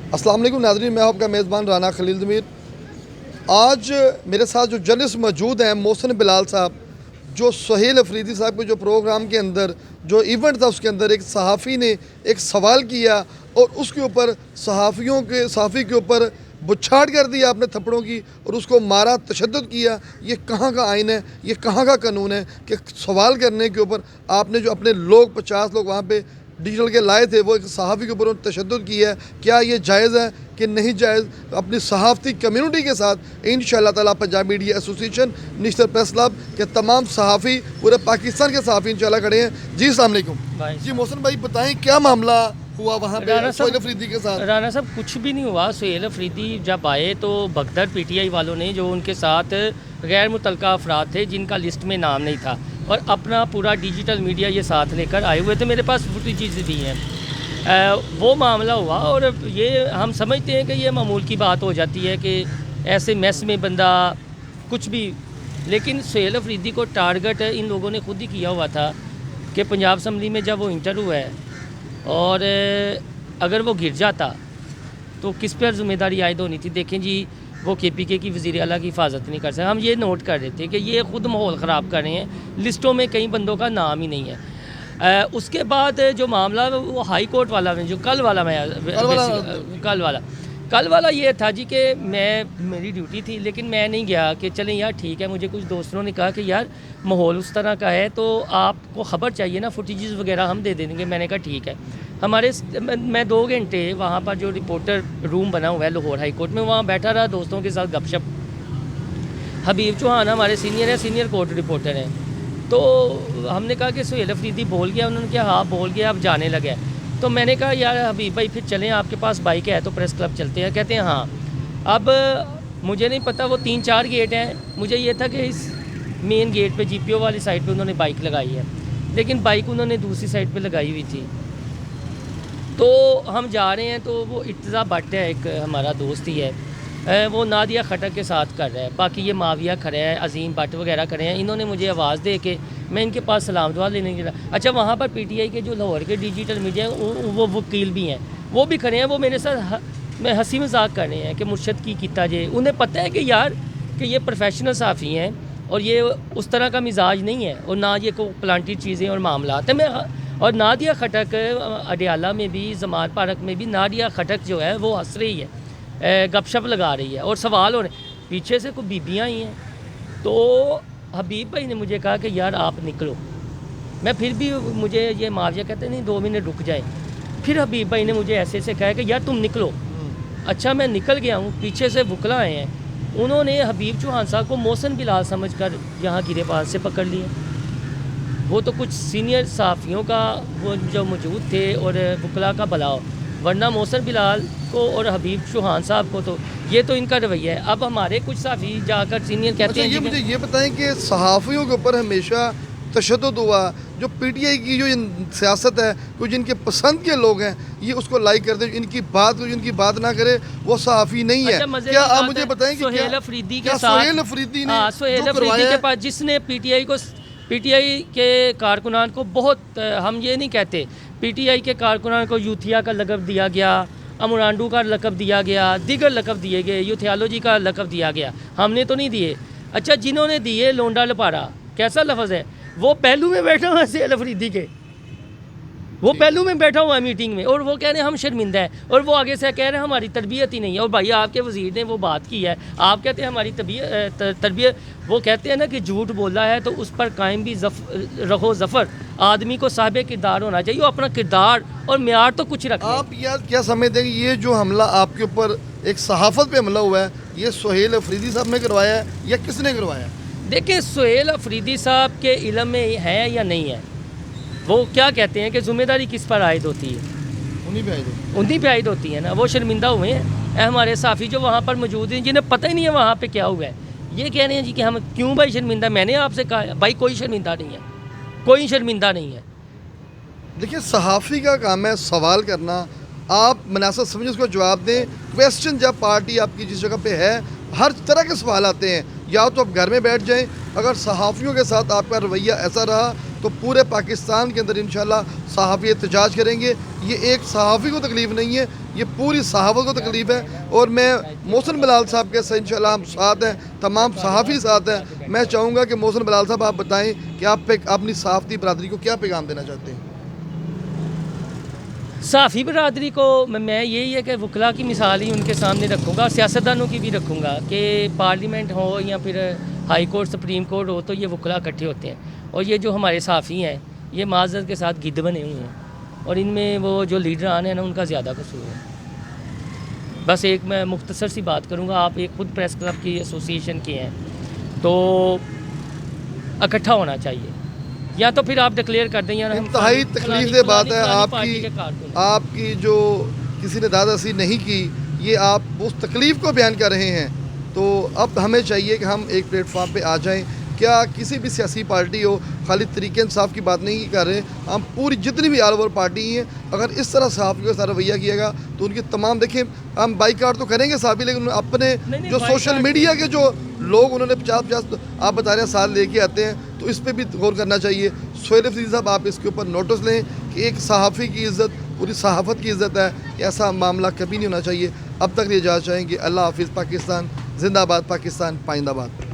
अस्सलाम वालेकुम नाज़रीन, मैं आपका मेज़बान राना खलील ज़मीर। आज मेरे साथ जो जर्नलिस्ट मौजूद हैं मोहसिन बिलाल साहब, जो सुहेल अफरीदी साहब के जो प्रोग्राम के अंदर जो इवेंट था उसके अंदर एक सहाफ़ी ने एक सवाल किया और उसके ऊपर सहाफ़ी के ऊपर बुछाड़ कर दी आपने थप्पड़ों की और उसको मारा, तशद्दुद किया। ये कहाँ का आइन है, ये कहाँ का कानून है कि सवाल करने के ऊपर आपने जो अपने लोग 50 लोग वहाँ पे डिजिटल के लाए थे वो एक सहाफ़ी के ऊपर तशद्दुद किया है। क्या ये जायज़ है कि नहीं जायज़? अपनी सहाफ़ती कम्युनिटी के साथ इंशाअल्लाह ताला Punjab media association national press club के तमाम सहाफ़ी पूरे पाकिस्तान के सहाफ़ी इंशाअल्लाह खड़े हैं। जी अस्सलाम वालेकुम। जी मोहसिन भाई बताएं क्या मामला हुआ वहाँ पे सुहेल अफरीदी के साथ? राना साहब कुछ भी नहीं हुआ। सुहेल अफरीदी जब आए तो भगदड़ पीटीआई वालों ने, जो उनके साथ गैर मुतल्लका अफराद थे जिनका लिस्ट में नाम नहीं था, और अपना पूरा डिजिटल मीडिया ये साथ लेकर आए हुए थे। मेरे पास फुटेजेस भी हैं। वो मामला हुआ और ये हम समझते हैं कि ये मामूल की बात हो जाती है कि ऐसे मैस में बंदा कुछ भी, लेकिन सुहेल अफरीदी को टारगेट इन लोगों ने खुद ही किया हुआ था कि पंजाब असम्बली में जब वो इंटर हुआ है और अगर वो गिर जाता तो किस पर ज़िम्मेदारी आयद होनी थी। देखें जी, वो KPK की वज़ीर आला की हिफाजत नहीं कर सकते। हम ये नोट कर रहे थे कि ये ख़ुद माहौल ख़राब कर रहे हैं। लिस्टों में कई बंदों का नाम ही नहीं है। उसके बाद जो मामला वो हाई कोर्ट वाला में, जो कल वाला ये था जी कि मेरी ड्यूटी थी लेकिन मैं नहीं गया कि चलें यार ठीक है। मुझे कुछ दोस्तों ने कहा कि यार माहौल उस तरह का है तो आपको ख़बर चाहिए ना, फुटेजेस वगैरह हम दे देंगे। मैंने कहा ठीक है। मैं 2 घंटे वहाँ पर जो रिपोर्टर रूम बना हुआ है लाहौर हाई कोर्ट में, वहाँ बैठा रहा दोस्तों के साथ गपशप। हबीब चौहान हमारे सीनियर है, सीनियर कोर्ट रिपोर्टर हैं। तो हमने कहा कि सुहेल अफरीदी बोल गया। उन्होंने कहा हाँ बोल गया, अब जाने लगे। तो मैंने कहा यार हबीब भाई फिर चलें, आपके पास बाइक है तो प्रेस क्लब चलते हैं। कहते हैं हाँ। अब मुझे नहीं पता, वो 3-4 गेट हैं। मुझे ये था कि इस मेन गेट पे GPO वाली साइड पे उन्होंने बाइक लगाई है, लेकिन बाइक उन्होंने दूसरी साइड पे लगाई हुई थी। तो हम जा रहे हैं तो वो इर्तज़ा भट्ट है, एक हमारा दोस्त ही है, वो नादिया खटक के साथ कर रहा है। बाकी ये माविया खड़े हैं, अजीम भट्ट वगैरह खड़े हैं। इन्होंने मुझे आवाज़ दे के मैं इनके पास सलाम दुआ लेने के लिए। अच्छा, वहाँ पर PTI के जो लाहौर के डिजिटल मीडिया वो वकील भी हैं, वो भी खड़े हैं। वो मेरे साथ मैं हंसी मजाक कर रहे हैं कि मुर्शद की किता जे। उन्हें पता है कि यार कि ये प्रोफेशनल साफ़ी हैं और ये उस तरह का मिजाज नहीं है और ना ये को प्लांटी चीज़ें और मामला है। मैं और नादिया खटक अडियाला में भी, जमान पार्क में भी नादिया खटक जो है वो हंस रही है, गपशप लगा रही है और सवाल हो रहे। पीछे से कोई बीबियाँ आई हैं। तो हबीब भाई ने मुझे कहा कि यार आप निकलो। मैं फिर भी, मुझे ये माविया कहते नहीं 2 मिनट रुक जाए। फिर हबीब भाई ने मुझे ऐसे कहा कि यार तुम निकलो। अच्छा, मैं निकल गया हूँ। पीछे से वकला आए हैं, उन्होंने हबीब चौहान साहब को मोहसिन बिलाल समझ कर यहाँ गिरेबाज से पकड़ लिया। वो तो कुछ सीनियर सहाफ़ियों का वो जो मौजूद थे और वकला का बलाव, वरना मोहसिन बिलाल को और हबीब चौहान साहब को तो ये तो इनका रवैया है। अब हमारे कुछ सहाफ़ी जाकर सीनियर कहते हैं। ये मुझे ये बताएं कि सहाफ़ियों के ऊपर हमेशा तशद्दुद हुआ, जो PTI की जो सियासत है, कुछ जिनके पसंद के लोग हैं ये उसको लाइक कर दे, इनकी बात ना करे वो सहाफ़ी नहीं है। अच्छा, क्या आप मुझे बताएं कि सुहेल अफरीदी के साथ सुहेल अफरीदी ने सुहेल अफरीदी के पास, जिसने PTI के कारकुनान को बहुत, हम ये नहीं कहते, PTI के कारकुनान को यूथिया का लक़ब दिया गया, अमरांडू का लक़ब दिया गया, दीगर लक़ब दिए गए, यूथियालॉजी का लक़ब दिया गया। हमने तो नहीं दिए। अच्छा, जिन्होंने दिए लोंडा लपारा, कैसा लफ्ज़ है। वो पहलू में बैठा हुआ है सुहेल अफरीदी के, वो पहलू में बैठा हुआ है मीटिंग में, और वो कह रहे हैं हम शर्मिंदा है, और वो आगे से कह रहे हैं हमारी तरबियत ही नहीं है। और भाई आपके वज़ीर ने वो बात की है, आप कहते हैं हमारी तरबियत। वो कहते हैं ना कि झूठ बोला है तो उस पर कायम भी रहो ज़फ़र। आदमी को साहिब किरदार होना चाहिए, वो अपना किरदार और म्यार तो कुछ रखें। आप यार क्या समझते हैं कि ये जो हमला आपके ऊपर एक सहाफ़त पे हमला हुआ है, ये सुहेल अफरीदी साहब ने करवाया है या किसने करवाया? देखिए, सुहेल अफरीदी साहब के इल्म में है या नहीं है, वो क्या कहते हैं कि ज़िम्मेदारी किस पर आयद होती है? उन्हीं पे आयद होती है ना। वो शर्मिंदा हुए हैं। हमारे साफ़ी जो वहाँ पर मौजूद हैं, जिन्हें पता ही नहीं है वहाँ पे क्या हुआ है, ये कह रहे हैं जी कि हम क्यों भाई शर्मिंदा। मैंने आपसे कहा भाई कोई शर्मिंदा नहीं है, कोई शर्मिंदा नहीं है। देखिए, सहाफ़ी का काम है सवाल करना। आप मुनासिब समझें उसको जवाब दें। क्वेश्चन जब पार्टी आपकी जिस जगह पे है, हर तरह के सवाल आते हैं। या तो आप घर में बैठ जाएं, अगर सहाफ़ियों के साथ आपका रवैया ऐसा रहा तो पूरे पाकिस्तान के अंदर इंशाल्लाह सहाफ़ी एहतजाज करेंगे। ये एक सहाफ़ी को तकलीफ़ नहीं है, ये पूरी सहाफ़त को तकलीफ़ है। और मैं मोहसिन बिलाल साहब के साथ इंशाअल्लाह हम साथ हैं, तमाम सहाफ़ी साथ हैं। मैं चाहूँगा कि मोहसिन बिलाल साहब आप बताएं कि आप पे अपनी सहाफ़ती बरादरी को क्या पैगाम देना चाहते हैं। साफ़ी बरदरी को मैं यही है कि वकला की मिसाल ही उनके सामने रखूँगा, सियासतदानों की भी रखूँगा कि पार्लियामेंट हो या फिर हाई कोर्ट सुप्रीम कोर्ट हो तो ये वकला इकट्ठे होते हैं और ये जो हमारे साफ़ी हैं ये माजरत के साथ गिद्ध बने हुए हैं और इनमें वो जो लीडरान हैं ना उनका ज़्यादा कसूर है। बस एक मैं मुख्तसर सी बात करूँगा, आप एक खुद प्रेस क्लब की एसोसिएशन के हैं तो इकट्ठा होना चाहिए या तो फिर आप डिक्लेयर कर दें यार हम इंतहाई तकलीफ से बात है पार्टी के कारकुन हैं। आपकी जो किसी ने दादासी नहीं की, ये आप उस तकलीफ़ को बयान कर रहे हैं। तो अब हमें चाहिए कि हम एक प्लेटफॉर्म पे आ जाएं। क्या किसी भी सियासी पार्टी हो, खाली तरीके इंसाफ की बात नहीं कर रहे, हम पूरी जितनी भी ऑल ओवर पार्टी हैं, अगर इस तरह साफ़ी के साथ रवैया किएगा तो उनकी तमाम देखें हम बाइकाट तो करेंगे साफ़ी, लेकिन अपने जो सोशल मीडिया के जो लोग उन्होंने 50-50 आप बता रहे हैं साल लेके आते हैं, तो इस पर भी गौर करना चाहिए। सुहेल अफरीदी साहब आप इसके ऊपर नोटिस लें कि एक सहाफ़ी की इज़्ज़त पूरी सहाफ़त की इज़्ज़त है, ऐसा मामला कभी नहीं होना चाहिए। अब तक ये इजाज़त चाहेंगे। अल्लाह हाफिज़। पाकिस्तान जिंदाबाद, पाकिस्तान पाइंदाबाद।